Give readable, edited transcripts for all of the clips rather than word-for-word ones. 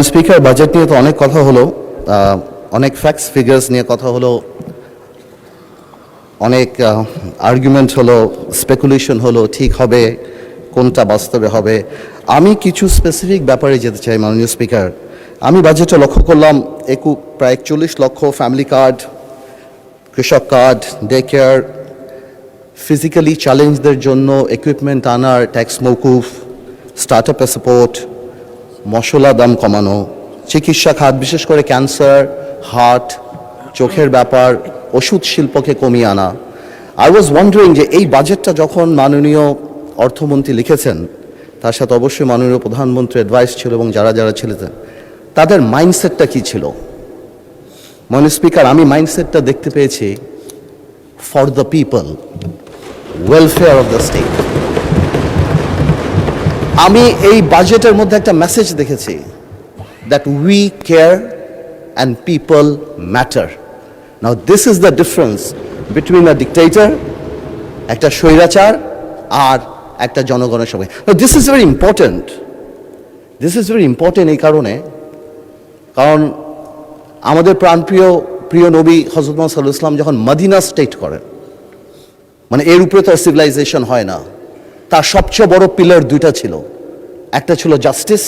Speaker, budget নিয়ে তো অনেক কথা হলো, অনেক ফ্যাক্টস ফিগার্স নিয়ে কথা হলো, অনেক আর্গুমেন্ট হলো, স্পেকুলেশন হলো, ঠিক হবে কোনটা বাস্তবে হবে। আমি কিছু স্পেসিফিক ব্যাপারে যেতে চাই মাননীয় স্পিকার। আমি বাজেটটা লক্ষ্য করলাম প্রায় 41 লক্ষ ফ্যামিলি কার্ড, কৃষক কার্ড, ডে কেয়ার, ফিজিক্যালি চ্যালেঞ্জদের জন্য ইকুইপমেন্ট আনার ট্যাক্স মৌকুফ, স্টার্ট আপে সাপোর্ট, মশলা দাম কমানো, চিকিৎসা খাত বিশেষ করে ক্যান্সার, হার্ট, চোখের ব্যাপার, ওষুধ শিল্পকে কমিয়ে আনা। আই ওয়াজ ওয়ান্ডারিং যে এই বাজেটটা যখন মাননীয় অর্থমন্ত্রী লিখেছেন, তার সাথে অবশ্যই মাননীয় প্রধানমন্ত্রী অ্যাডভাইস ছিল এবং যারা যারা ছিলেন তাদের মাইন্ডসেটটা কী ছিল। মাননীয় স্পিকার, আমি মাইন্ডসেটটা দেখতে পেয়েছি for the people, welfare of the state. আমি এই বাজেটের মধ্যে একটা মেসেজ দেখেছি, that we care and people matter. Now this is the difference between a dictator, একটা স্বৈরাচার, আর একটা জনগণের সঙ্গে। দিস ইজ ভেরি ইম্পর্টেন্ট, এই কারণ আমাদের প্রিয় নবী হযরত মুহাম্মদ সাল্লাল্লাহু আলাইহি ওয়াসাল্লাম যখন মদিনা স্টেট করেন, মানে এর উপরে তো সিভিলাইজেশন হয় না, তার সবচেয়ে বড় পিলার দুইটা ছিল, একটা ছিল জাস্টিস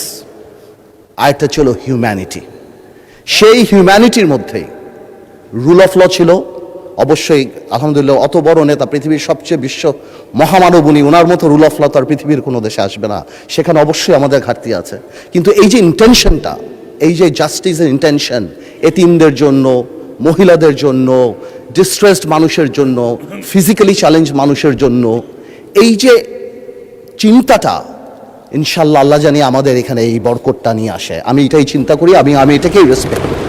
আর একটা ছিল হিউম্যানিটি। সেই হিউম্যানিটির মধ্যেই রুল অফ ল ছিল। অবশ্যই আলহামদুলিল্লাহ অত বড় নেতা, পৃথিবীর সবচেয়ে বিশ্ব মহামানব উনি, ওনার মতো রুল অফ ল তো আর পৃথিবীর কোনো দেশে আসবে না, সেখানে অবশ্যই আমাদের ঘাটতি আছে। কিন্তু এই যে ইন্টেনশনটা, এই যে জাস্টিসের ইন্টেনশন, এতিমদের জন্য, মহিলাদের জন্য, ডিস্ট্রেসড মানুষের জন্য, ফিজিক্যালি চ্যালেঞ্জ মানুষের জন্য, এই যে চিন্তাটা, ইনশাল্লাহ আল্লাহ জানি আমাদের এখানে এই বরকতটা নিয়ে আসে। আমি এটাই চিন্তা করি, আমি এটাকেই রেসপেক্ট করি।